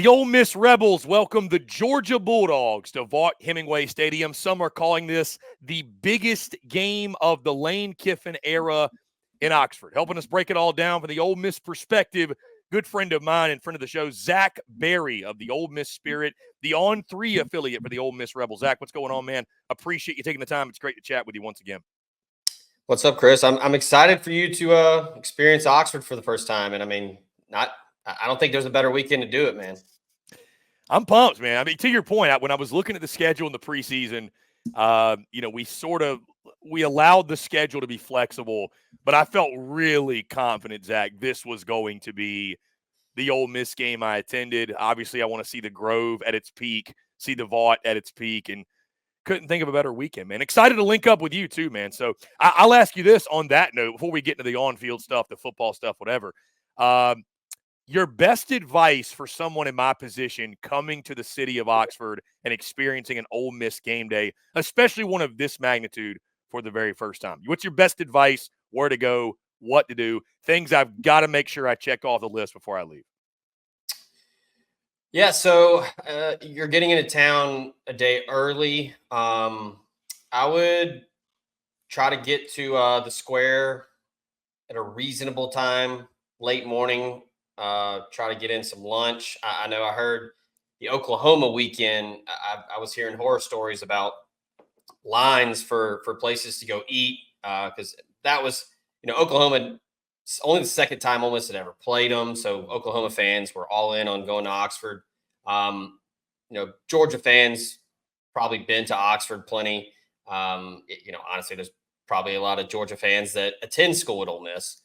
The Ole Miss Rebels welcome the Georgia Bulldogs to Vaught-Hemingway Stadium. Some are calling this the biggest game of the Lane Kiffin era in Oxford. Helping us break it all down from the Ole Miss perspective, good friend of mine and friend of the show, Zach Berry of the OMSpirit, the On3 affiliate for the Ole Miss Rebels. Zach, what's going on, man? Appreciate you taking the time. It's great to chat with you once again. What's up, Chris? I'm excited for you to experience Oxford for the first time. And I mean, I don't think there's a better weekend to do it, man. I'm pumped, man. I mean, to your point, when I was looking at the schedule in the preseason, we allowed the schedule to be flexible, but I felt really confident, Zach, this was going to be the Ole Miss game I attended. Obviously, I want to see the Grove at its peak, see the Vaught at its peak, and couldn't think of a better weekend, man. Excited to link up with you too, man. So I'll ask you this on that note before we get into the on-field stuff, the football stuff, whatever. Your best advice for someone in my position coming to the city of Oxford and experiencing an Ole Miss game day, especially one of this magnitude for the very first time. What's your best advice? Where to go? What to do? Things I've got to make sure I check off the list before I leave. Yeah, so you're getting into town a day early. I would try to get to the square at a reasonable time, late morning. Try to get in some lunch. I know I heard the Oklahoma weekend. I was hearing horror stories about lines for places to go eat because that was, Oklahoma, only the second time Ole Miss had ever played them. So Oklahoma fans were all in on going to Oxford. Georgia fans probably been to Oxford plenty. Honestly, there's probably a lot of Georgia fans that attend school at Ole Miss.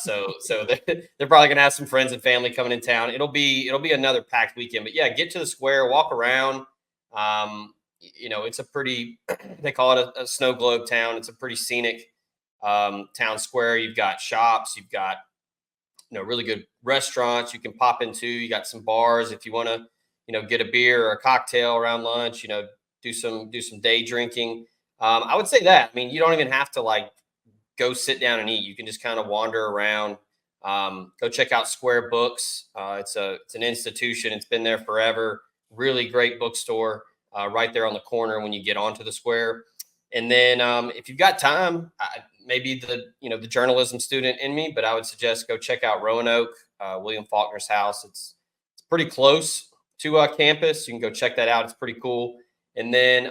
So they're probably gonna have some friends and family coming in town. It'll be another packed weekend. But yeah, get to the square, walk around. It's a pretty they call it a snow globe town. It's a pretty scenic town square. You've got shops, you've got really good restaurants you can pop into. You got some bars if you want to get a beer or a cocktail around lunch. Do some day drinking. I would say that. I mean, you don't even have to go sit down and eat. You can just kind of wander around. Go check out Square Books. It's an institution. It's been there forever. Really great bookstore right there on the corner when you get onto the square. And then if you've got time, maybe the journalism student in me, but I would suggest go check out Roanoke, William Faulkner's house. It's pretty close to campus. You can go check that out. It's pretty cool. And then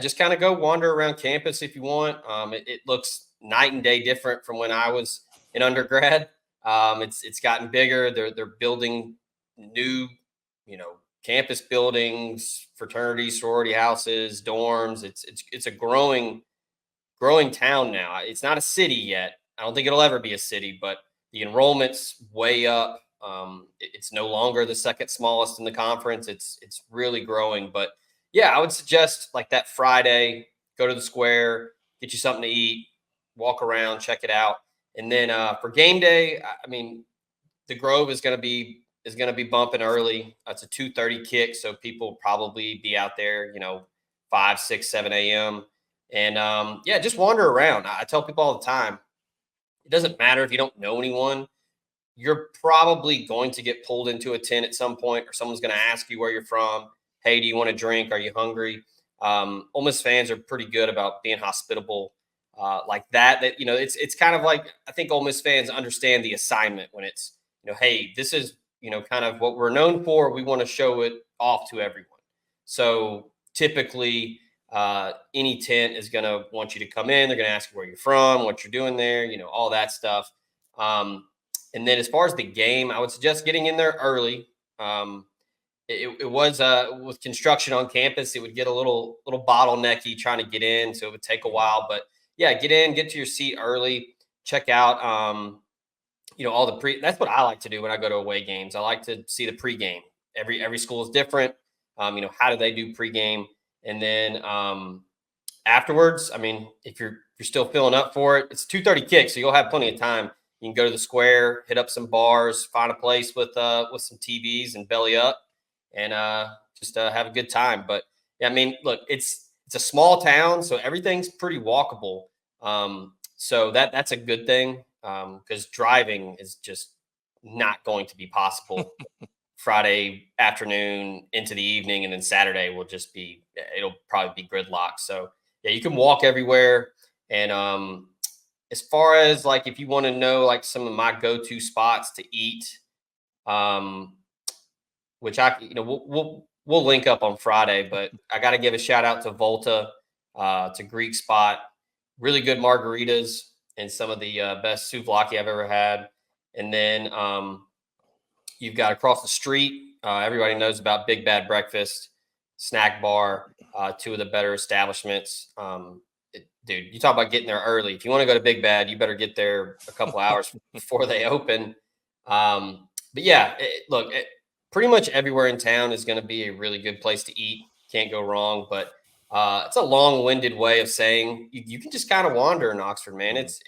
just kind of go wander around campus if you want. It looks night and day different from when I was in undergrad. It's gotten bigger. They're building new, campus buildings, fraternities, sorority houses, dorms. It's a growing town now. It's not a city yet. I don't think it'll ever be a city, but the enrollment's way up. It's no longer the second smallest in the conference. It's really growing, but yeah, I would suggest that Friday, go to the square, get you something to eat, walk around, check it out. And then for game day, I mean, the Grove is going to be bumping early. It's a 2:30 kick, so people will probably be out there, 5, 6, 7 a.m. And just wander around. I tell people all the time, it doesn't matter if you don't know anyone. You're probably going to get pulled into a tent at some point, or someone's going to ask you where you're from. Hey, do you want a drink? Are you hungry? Ole Miss fans are pretty good about being hospitable like that. It's kind of like, I think Ole Miss fans understand the assignment when it's, hey, this is, kind of what we're known for. We want to show it off to everyone. So typically any tent is going to want you to come in. They're going to ask you where you're from, what you're doing there, all that stuff. And then as far as the game, I would suggest getting in there early. It was with construction on campus, it would get a little bottlenecky trying to get in, so it would take a while. But yeah, get to your seat early, check out all the that's what I like to do when I go to away games. I like to see the pregame. Every school is different. How do they do pregame? And then afterwards, I mean, if you're still filling up for it, it's 2:30 kick, so you'll have plenty of time. You can go to the square, hit up some bars, find a place with some TVs and belly up. And just have a good time. But yeah, I mean, look, it's a small town, so everything's pretty walkable. So that's a good thing because driving is just not going to be possible Friday afternoon into the evening, and then Saturday will just be, it'll probably be gridlock. So yeah, you can walk everywhere. And as far as like, if you want to know like some of my go-to spots to eat, which we'll link up on Friday, but I got to give a shout out to Volta. It's a Greek spot, really good margaritas and some of the best souvlaki I've ever had. And then you've got across the street, everybody knows about Big Bad Breakfast, Snack Bar, two of the better establishments. Dude, you talk about getting there early. If you want to go to Big Bad, you better get there a couple hours before they open. But yeah, look, pretty much everywhere in town is going to be a really good place to eat. Can't go wrong. But it's a long-winded way of saying you can just kind of wander in Oxford, man. It's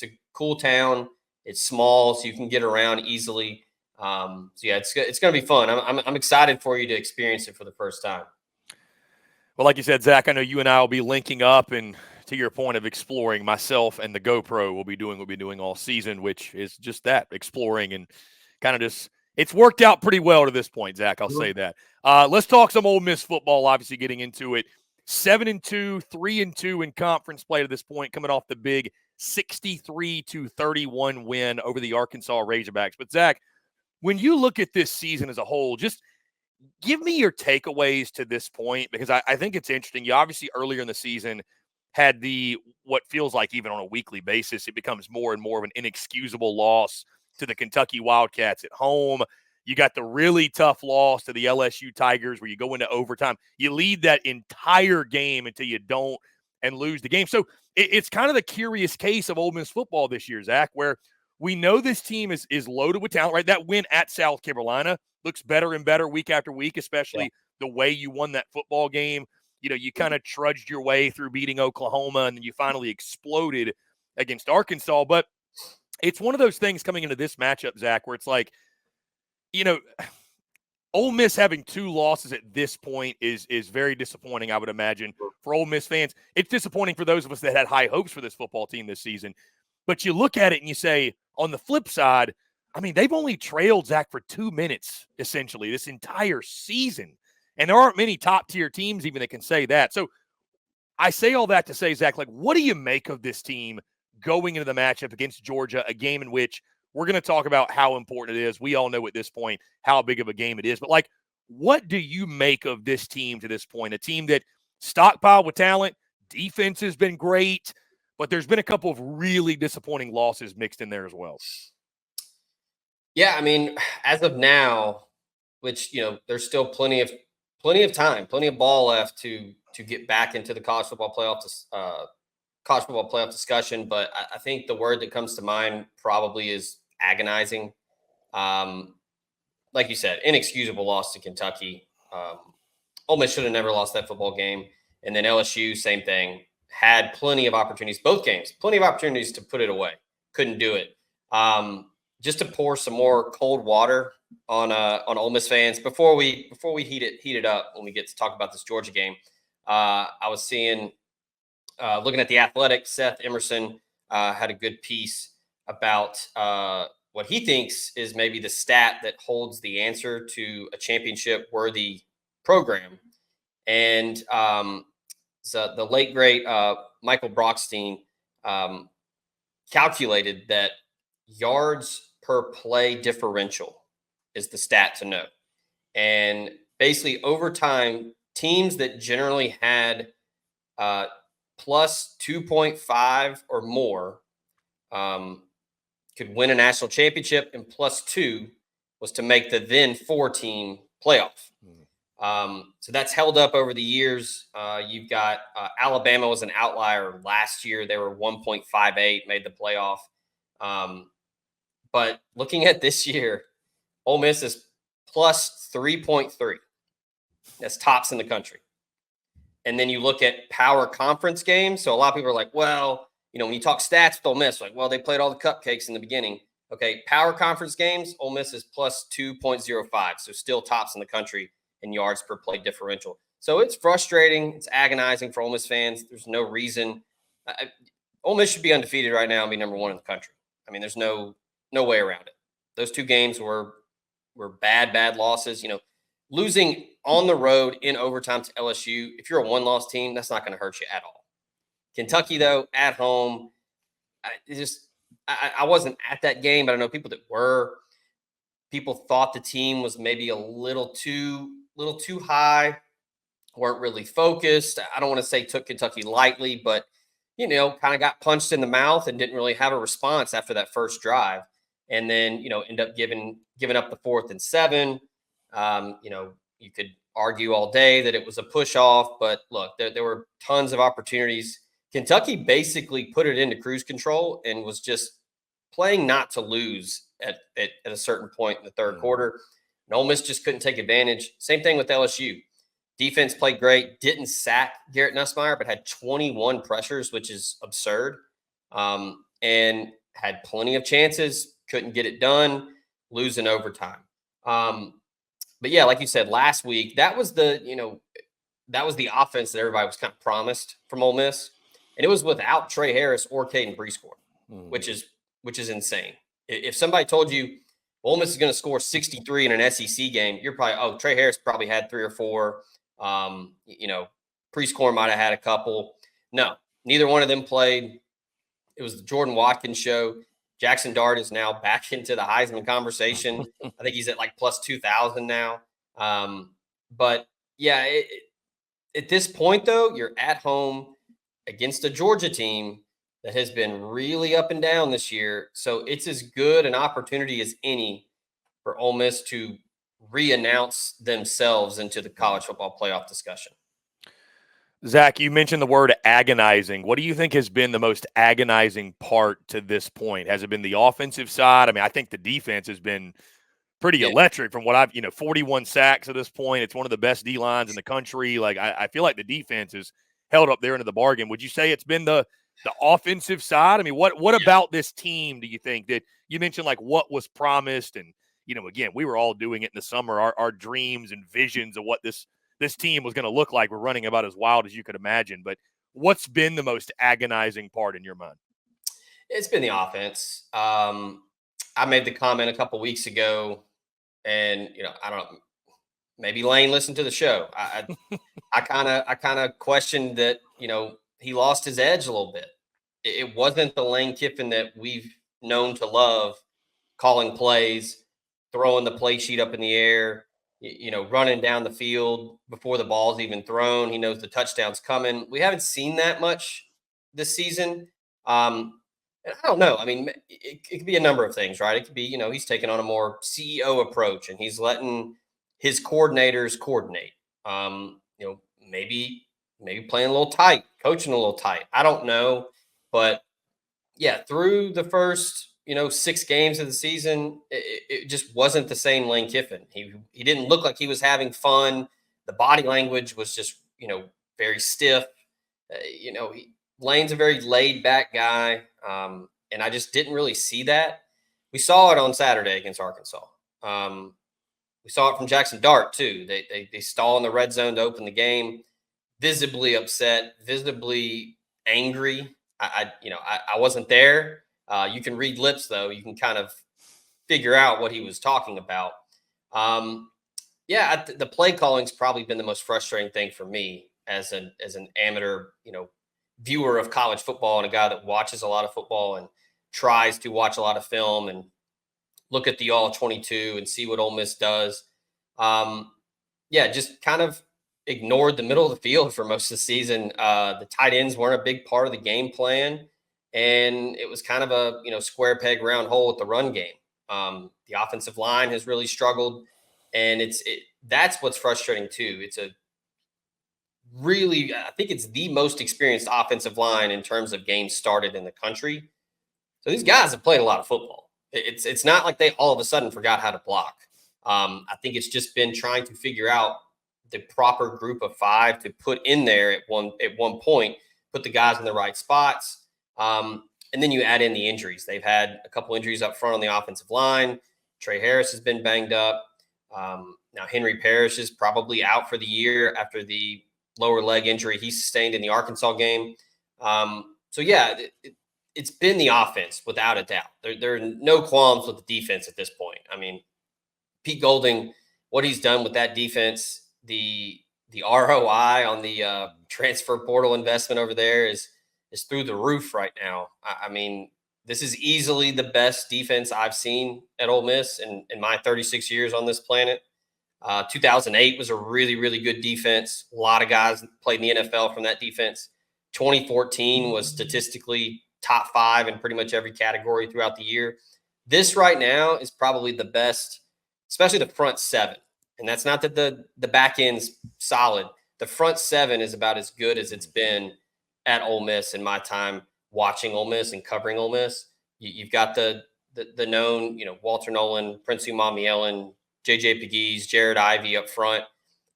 a cool town. It's small, so you can get around easily. So yeah, it's going to be fun. I'm excited for you to experience it for the first time. Well, like you said, Zach, I know you and I will be linking up, and to your point of exploring, myself and the GoPro will be doing what we'll be doing all season, which is just that, exploring, and kind of just, it's worked out pretty well to this point, Zach. I'll say that. Let's talk some Ole Miss football, obviously getting into it. 7-2, 3-2 in conference play to this point, coming off the big 63-31 win over the Arkansas Razorbacks. But Zach, when you look at this season as a whole, just give me your takeaways to this point, because I think it's interesting. You obviously earlier in the season had what feels like even on a weekly basis, it becomes more and more of an inexcusable loss to the Kentucky Wildcats at home. You got the really tough loss to the LSU Tigers where you go into overtime. You lead that entire game until you don't and lose the game. So it's kind of the curious case of Ole Miss football this year, Zach, where we know this team is loaded with talent, right? That win at South Carolina looks better and better week after week, especially the way you won that football game. You know, you kind of trudged your way through beating Oklahoma, and then you finally exploded against Arkansas. But it's one of those things coming into this matchup, Zach, where it's like, you know, Ole Miss having 2 losses at this point is very disappointing, I would imagine, for Ole Miss fans. It's disappointing for those of us that had high hopes for this football team this season. But you look at it and you say, on the flip side, I mean, they've only trailed, Zach, for 2 minutes, essentially, this entire season. And there aren't many top-tier teams even that can say that. So I say all that to say, Zach, like, what do you make of this team going into the matchup against Georgia, a game in which we're going to talk about how important it is. We all know at this point how big of a game it is. But, like, what do you make of this team to this point? A team that stockpiled with talent, defense has been great, but there's been a couple of really disappointing losses mixed in there as well. Yeah, I mean, as of now, which, you know, there's still plenty of time, plenty of ball left to get back into the college football playoff discussion. But I think the word that comes to mind probably is agonizing. Like you said, inexcusable loss to Kentucky. Ole Miss should have never lost that football game. And then LSU, same thing. Had plenty of opportunities, both games, plenty of opportunities to put it away. Couldn't do it. Just to pour some more cold water on Ole Miss fans before we heat it up when we get to talk about this Georgia game. I was seeing, looking at The Athletic, Seth Emerson had a good piece about what he thinks is maybe the stat that holds the answer to a championship-worthy program. And so the late, great Michael Brockstein calculated that yards per play differential is the stat to know. And basically, over time, teams that generally had plus 2.5 or more could win a national championship, and plus 2 was to make the then 4-team playoff. So that's held up over the years. You've got Alabama was an outlier last year. They were 1.58, made the playoff. But looking at this year, Ole Miss is plus 3.3. That's tops in the country. And then you look at power conference games. So a lot of people are like, well, you know, when you talk stats with Ole Miss, like, well, they played all the cupcakes in the beginning. Okay, power conference games, Ole Miss is plus 2.05. So still tops in the country in yards per play differential. So it's frustrating. It's agonizing for Ole Miss fans. There's no reason. Ole Miss should be undefeated right now and be number 1 in the country. I mean, there's no way around it. Those 2 games were, were bad losses. Losing on the road in overtime to LSU, if you're a one-loss team, that's not going to hurt you at all. Kentucky, though, at home, I wasn't at that game, but I know people that were. People thought the team was maybe a little too high, weren't really focused. I don't want to say took Kentucky lightly, but kind of got punched in the mouth and didn't really have a response after that first drive, and then end up giving up the 4th and 7. You could argue all day that it was a push off, but look, there were tons of opportunities. Kentucky basically put it into cruise control and was just playing not to lose at a certain point in the third quarter. And Ole Miss just couldn't take advantage. Same thing with LSU. Defense played great, didn't sack Garrett Nussmeier, but had 21 pressures, which is absurd, and had plenty of chances, couldn't get it done, losing overtime. But yeah, like you said, last week, that was the offense that everybody was kind of promised from Ole Miss. And it was without Trey Harris or Caden Prescore, which is insane. If somebody told you Ole Miss is going to score 63 in an SEC game, you're probably, Trey Harris probably had 3 or 4. Prescore might have had a couple. No, neither one of them played. It was the Jordan Watkins show. Jackson Dart is now back into the Heisman conversation. I think he's at like plus 2,000 now. But yeah, at this point though, you're at home against a Georgia team that has been really up and down this year. So it's as good an opportunity as any for Ole Miss to re-announce themselves into the college football playoff discussion. Zach, you mentioned the word agonizing. What do you think has been the most agonizing part to this point? Has it been the offensive side? I mean, I think the defense has been pretty electric from what I've, 41 sacks at this point. It's one of the best D-lines in the country. Like, I feel like the defense is held up there into the bargain. Would you say it's been the offensive side? I mean, what about this team do you think that you mentioned, like, what was promised? And, again, we were all doing it in the summer. Our dreams and visions of what this team was going to look like were running about as wild as you could imagine. But what's been the most agonizing part in your mind? It's been the offense. I made the comment a couple weeks ago, and, I don't know, maybe Lane listened to the show. I kind of questioned that, he lost his edge a little bit. It wasn't the Lane Kiffin that we've known to love, calling plays, throwing the play sheet up in the air, running down the field before the ball's even thrown. He knows the touchdown's coming. We haven't seen that much this season. And I don't know. I mean, it could be a number of things, right? It could be, he's taking on a more CEO approach and he's letting his coordinators coordinate. Maybe playing a little tight, coaching a little tight. I don't know. But yeah, through the first, 6 games of the season, it just wasn't the same Lane Kiffin. He didn't look like he was having fun. The body language was just, very stiff. Lane's a very laid back guy. And I just didn't really see that. We saw it on Saturday against Arkansas. We saw it from Jackson Dart too. They stall in the red zone to open the game, visibly upset, visibly angry. I wasn't there. You can read lips though. You can kind of figure out what he was talking about. The play calling's probably been the most frustrating thing for me as an amateur, viewer of college football and a guy that watches a lot of football and tries to watch a lot of film and look at the all 22 and see what Ole Miss does. Just kind of ignored the middle of the field for most of the season. The tight ends weren't a big part of the game plan, and it was kind of a square peg round hole with the run game. The offensive line has really struggled, and that's what's frustrating too. I think it's the most experienced offensive line in terms of games started in the country. So these guys have played a lot of football. It's not like they all of a sudden forgot how to block. I think it's just been trying to figure out the proper group of 5 to put in there at one point, put the guys in the right spots. And then you add in the injuries. They've had a couple injuries up front on the offensive line. Trey Harris has been banged up. Now Henry Parrish is probably out for the year after the lower leg injury he sustained in the Arkansas game. It's been the offense without a doubt. There are no qualms with the defense at this point. I mean, Pete Golding, what he's done with that defense, the ROI on the transfer portal investment over there is through the roof right now. I mean, this is easily the best defense I've seen at Ole Miss in my 36 years on this planet. 2008 was a really, really good defense. A lot of guys played in the NFL from that defense. 2014 was statistically top 5 in pretty much every category throughout the year. This right now is probably the best, especially the front 7. And that's not that the back end's solid. The front 7 is about as good as it's been at Ole Miss in my time watching Ole Miss and covering Ole Miss. You've got the known, Walter Nolan, Prince Umamielen, J.J. Pegues, Jared Ivey up front.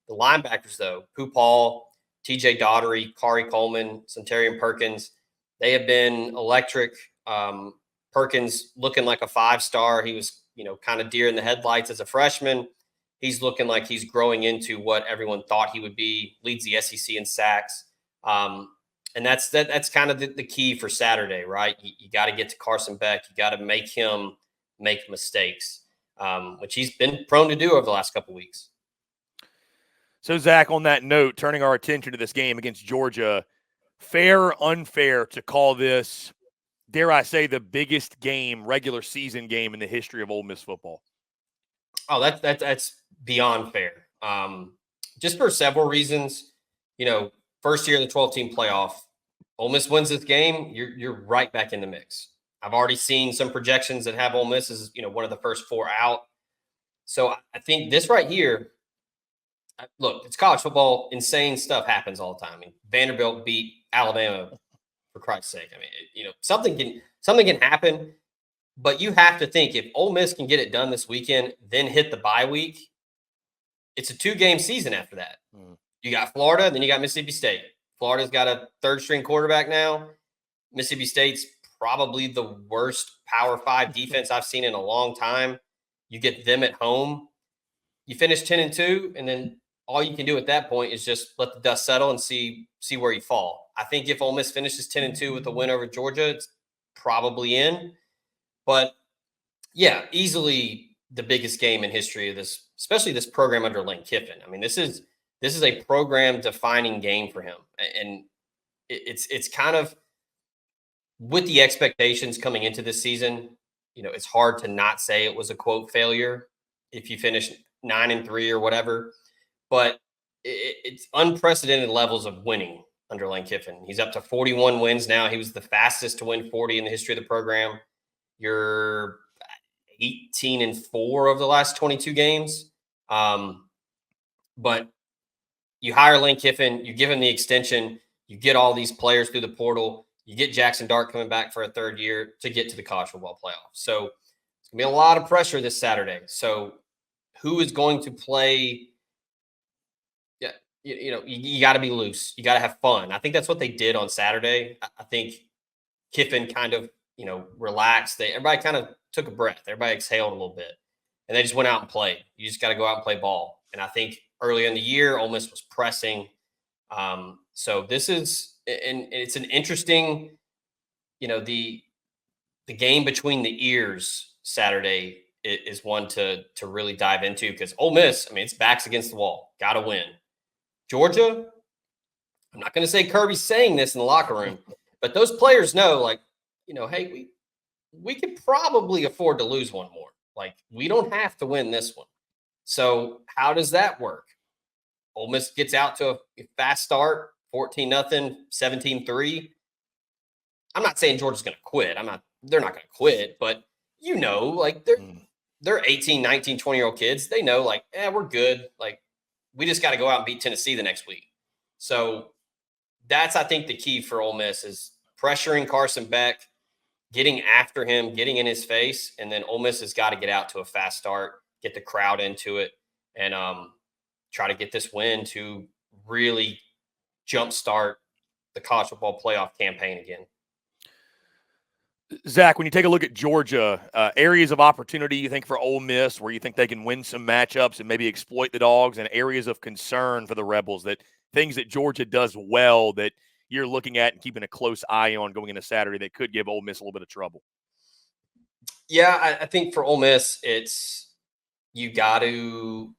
The linebackers, though, Pooh Paul, T.J. Daughtery, Kari Coleman, Centurion Perkins, they have been electric. Perkins looking like a 5-star. He was, kind of deer in the headlights as a freshman. He's looking like he's growing into what everyone thought he would be. Leads the SEC in sacks. And that's kind of the key for Saturday, right? You got to get to Carson Beck. You got to make him make mistakes. Which he's been prone to do over the last couple of weeks. So, Zach, on that note, turning our attention to this game against Georgia, fair or unfair to call this, dare I say, the biggest regular season game in the history of Ole Miss football? Oh, that's beyond fair. Just for several reasons. First year of the 12-team playoff, Ole Miss wins this game, you're right back in the mix. I've already seen some projections that have Ole Miss as, one of the first 4 out. So I think this right here, look, it's college football. Insane stuff happens all the time. I mean, Vanderbilt beat Alabama, for Christ's sake. I mean, something can happen, but you have to think if Ole Miss can get it done this weekend, then hit the bye week, it's a 2-game season after that. You got Florida, then you got Mississippi State. Florida's got a 3rd-string quarterback now. Mississippi State's probably the worst Power 5 defense I've seen in a long time. You get them at home. You finish 10-2, and then all you can do at that point is just let the dust settle and see where you fall. I think if Ole Miss finishes 10-2 with a win over Georgia, it's probably in. But, yeah, easily the biggest game in history of this, especially this program under Lane Kiffin. I mean, this is a program-defining game for him. And it's kind of – with the expectations coming into this season, it's hard to not say it was a quote failure if you finish 9-3 or whatever, but it's unprecedented levels of winning under Lane Kiffin. He's up to 41 wins now. He was the fastest to win 40 in the history of the program. You're 18-4 of the last 22 games. But you hire Lane Kiffin, you give him the extension, you get all these players through the portal. You get Jackson Dart coming back for a 3rd year to get to the college football playoff. So it's going to be a lot of pressure this Saturday. So who is going to play? Yeah, you got to be loose. You got to have fun. I think that's what they did on Saturday. I think Kiffin kind of, relaxed. Everybody kind of took a breath. Everybody exhaled a little bit. And they just went out and played. You just got to go out and play ball. And I think earlier in the year, Ole Miss was pressing. So this is – and it's an interesting, the game between the ears Saturday is one to really dive into because Ole Miss, I mean, it's backs against the wall. Got to win. Georgia, I'm not going to say Kirby's saying this in the locker room, but those players know, hey, we could probably afford to lose one more. Like, we don't have to win this one. So how does that work? Ole Miss gets out to a fast start. 14-0, 17-3. I'm not saying Georgia's going to quit. They're not going to quit, but they're 18, 19, 20-year-old kids. They know we're good. We just got to go out and beat Tennessee the next week. So that's, I think, the key for Ole Miss is pressuring Carson Beck, getting after him, getting in his face. And then Ole Miss has got to get out to a fast start, get the crowd into it, and try to get this win to really jumpstart the college football playoff campaign again. Zach, when you take a look at Georgia, areas of opportunity you think for Ole Miss where you think they can win some matchups and maybe exploit the Dogs, and areas of concern for the Rebels, that things that Georgia does well that you're looking at and keeping a close eye on going into Saturday that could give Ole Miss a little bit of trouble? Yeah, I think for Ole Miss, it's you got to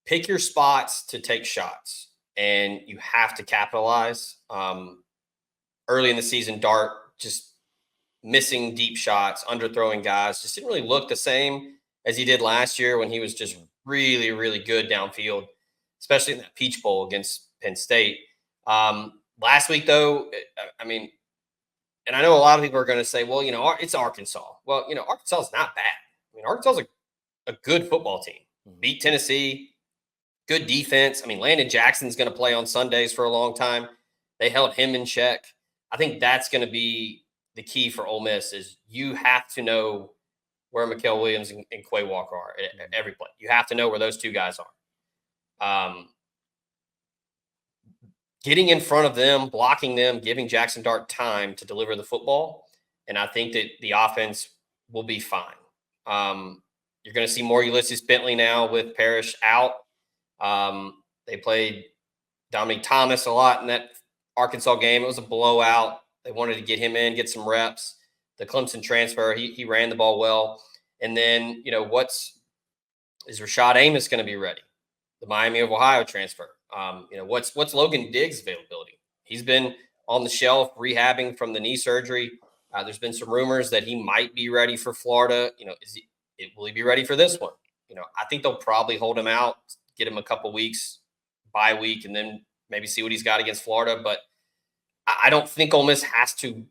pick your spots to take shots, and you have to capitalize. Early in the season, Dart just missing deep shots, underthrowing guys, just didn't really look the same as he did last year when he was just really, really good downfield, especially in that Peach Bowl against Penn State. Last week, though, I mean, and I know a lot of people are going to say, well, it's Arkansas. Well, Arkansas is not bad. I mean, Arkansas is a good football team. Beat Tennessee, good defense. I mean, Landon Jackson's going to play on Sundays for a long time. They held him in check. I think that's going to be the key for Ole Miss is you have to know where Mikael Williams and Quay Walker are at every play. You have to know where those two guys are. Getting in front of them, blocking them, giving Jackson Dart time to deliver the football. And I think that the offense will be fine. You're going to see more Ulysses Bentley now with Parrish out. They played Dominique Thomas a lot in that Arkansas game. It was a blowout. They wanted to get him in, get some reps. The Clemson transfer, he ran the ball well. And then, is Rashad Amos going to be ready? The Miami of Ohio transfer. What's Logan Diggs' availability? He's been on the shelf rehabbing from the knee surgery. There's been some rumors that he might be ready for Florida. Will he be ready for this one? I think they'll probably hold him out, get him a couple weeks, bye week, and then maybe see what he's got against Florida. But I don't think Ole Miss has to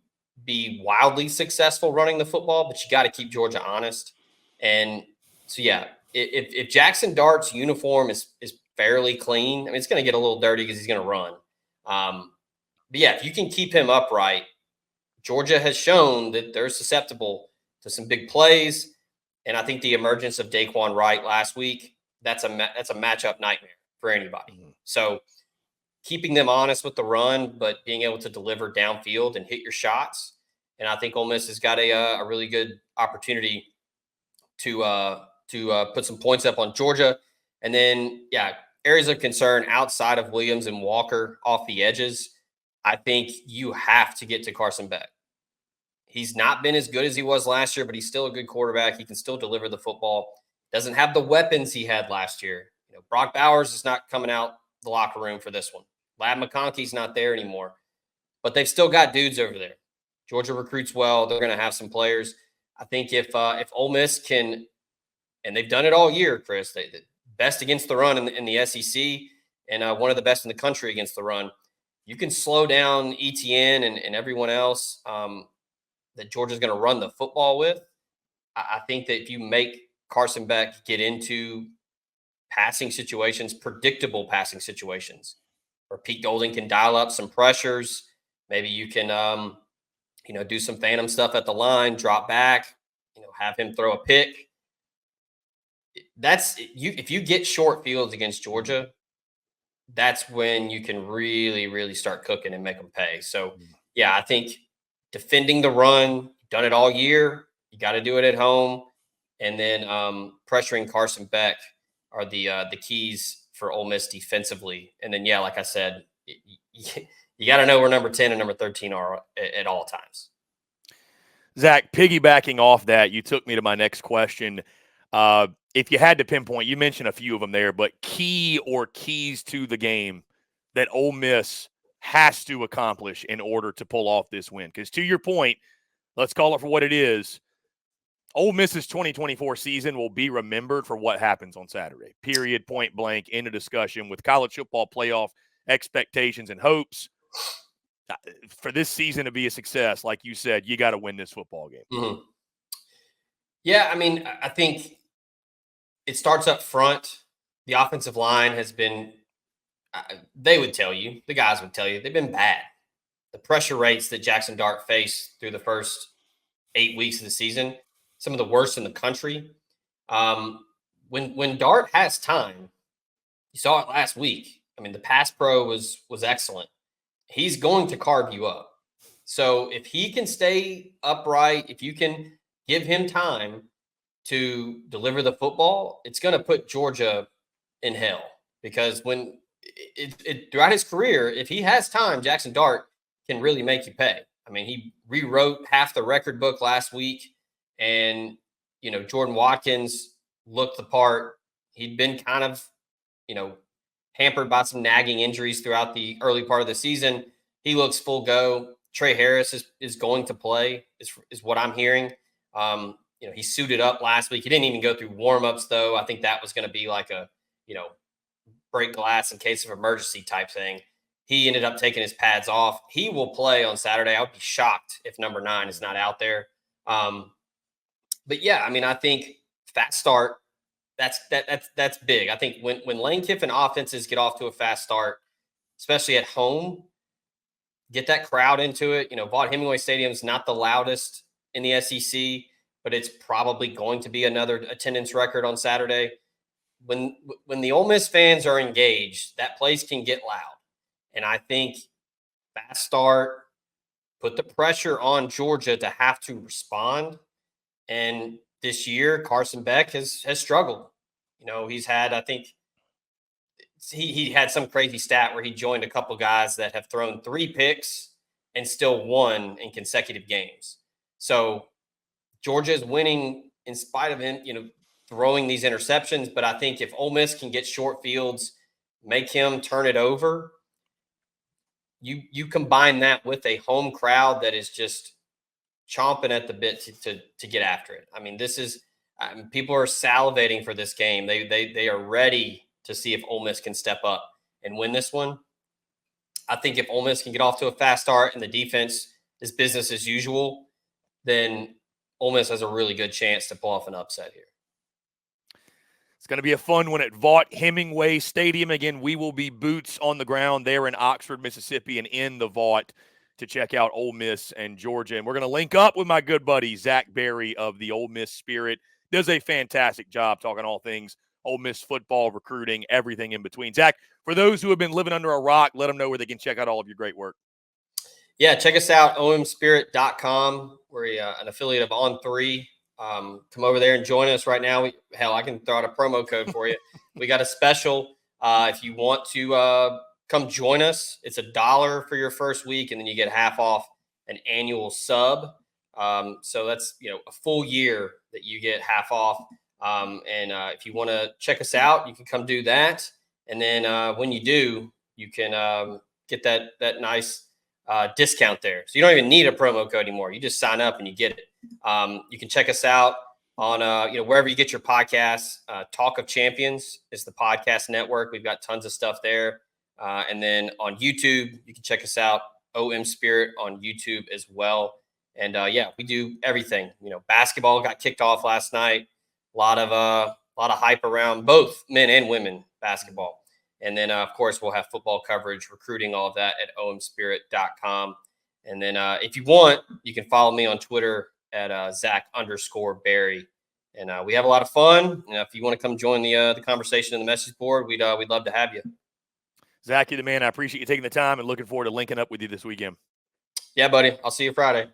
be wildly successful running the football, but you got to keep Georgia honest. And so, yeah, if Jackson Dart's uniform is fairly clean, I mean, it's going to get a little dirty because he's going to run. But yeah, if you can keep him upright, Georgia has shown that they're susceptible to some big plays. And I think the emergence of Daquan Wright last week, that's a matchup nightmare for anybody. Mm-hmm. So keeping them honest with the run, but being able to deliver downfield and hit your shots. And I think Ole Miss has got a really good opportunity to put some points up on Georgia. And then, yeah, areas of concern outside of Williams and Walker off the edges, I think you have to get to Carson Beck. He's not been as good as he was last year, but he's still a good quarterback. He can still deliver the football. Doesn't have the weapons he had last year. Brock Bowers is not coming out the locker room for this one. Lab McConkey's not there anymore. But they've still got dudes over there. Georgia recruits well. They're going to have some players. I think if Ole Miss can, and they've done it all year, Chris, the best against the run in the SEC and one of the best in the country against the run, you can slow down ETN and everyone else that Georgia's going to run the football with. I think that if you make Carson Beck get into passing situations, predictable passing situations, where Pete Golding can dial up some pressures, maybe you can, do some phantom stuff at the line, drop back, have him throw a pick. If you get short fields against Georgia, that's when you can really, really start cooking and make them pay. So, yeah, I think defending the run, done it all year. You got to do it at home. And then pressuring Carson Beck are the keys for Ole Miss defensively. And then, yeah, like I said, you got to know where number 10 and number 13 are at all times. Zach, piggybacking off that, you took me to my next question. If you had to pinpoint, you mentioned a few of them there, but key or keys to the game that Ole Miss has to accomplish in order to pull off this win. Because to your point, let's call it for what it is. Ole Miss's 2024 season will be remembered for what happens on Saturday. Period, point blank, end of discussion with college football playoff expectations and hopes. For this season to be a success, like you said, you got to win this football game. Mm-hmm. Yeah, I mean, I think it starts up front. The offensive line has been, they would tell you, the guys would tell you, they've been bad. The pressure rates that Jackson Dart faced through the first 8 weeks of the season, some of the worst in the country. When Dart has time, you saw it last week. I mean, the pass pro was excellent. He's going to carve you up. So if he can stay upright, if you can give him time to deliver the football, it's going to put Georgia in hell. Because when throughout his career, if he has time, Jackson Dart can really make you pay. I mean, he rewrote half the record book last week. And, Jordan Watkins looked the part. He'd been kind of, hampered by some nagging injuries throughout the early part of the season. He looks full go. Trey Harris is going to play, is what I'm hearing. He suited up last week. He didn't even go through warmups, though. I think that was going to be like a, break glass in case of emergency type thing. He ended up taking his pads off. He will play on Saturday. I would be shocked if number 9 is not out there. But yeah, I think fast start, that's big. I think when Lane Kiffin offenses get off to a fast start, especially at home, get that crowd into it. Vaught Hemingway Stadium's not the loudest in the SEC, but it's probably going to be another attendance record on Saturday. When the Ole Miss fans are engaged, that place can get loud. And I think fast start, put the pressure on Georgia to have to respond. And this year, Carson Beck has struggled. He's had, I think, he had some crazy stat where he joined a couple guys that have thrown 3 picks and still won in consecutive games. So Georgia is winning in spite of him, throwing these interceptions. But I think if Ole Miss can get short fields, make him turn it over, you combine that with a home crowd that is just chomping at the bit to get after it. This is people are salivating for this game. They are ready to see if Ole Miss can step up and win this one. I think if Ole Miss can get off to a fast start and the defense is business as usual, then Ole Miss has a really good chance to pull off an upset here. It's going to be a fun one at Vaught Hemingway Stadium. Again, we will be boots on the ground there in Oxford, Mississippi, and in the Vaught to check out Ole Miss and Georgia. And we're going to link up with my good buddy, Zach Berry of the Ole Miss Spirit. Does a fantastic job talking all things Ole Miss football, recruiting, everything in between. Zach, for those who have been living under a rock, let them know where they can check out all of your great work. Yeah, check us out, OMSpirit.com. We're an affiliate of On3. Come over there and join us right now. I can throw out a promo code for you. We got a special. If you want to come join us, it's $1 for your first week, and then you get half off an annual sub. So that's, a full year that you get half off. And if you want to check us out, you can come do that. And then when you do, you can get that nice discount there. So you don't even need a promo code anymore. You just sign up and you get it. You can check us out on wherever you get your podcasts. Talk of Champions is the podcast network. We've got tons of stuff there. And then on YouTube, you can check us out, OMSpirit on YouTube as well. And we do everything. Basketball got kicked off last night. A lot of hype around both men and women basketball. And then, of course, we'll have football coverage, recruiting, all of that at omspirit.com. And then if you want, you can follow me on Twitter at Zach_Berry. And we have a lot of fun. And if you want to come join the conversation in the message board, we'd love to have you. Zach, you're the man. I appreciate you taking the time and looking forward to linking up with you this weekend. Yeah, buddy. I'll see you Friday.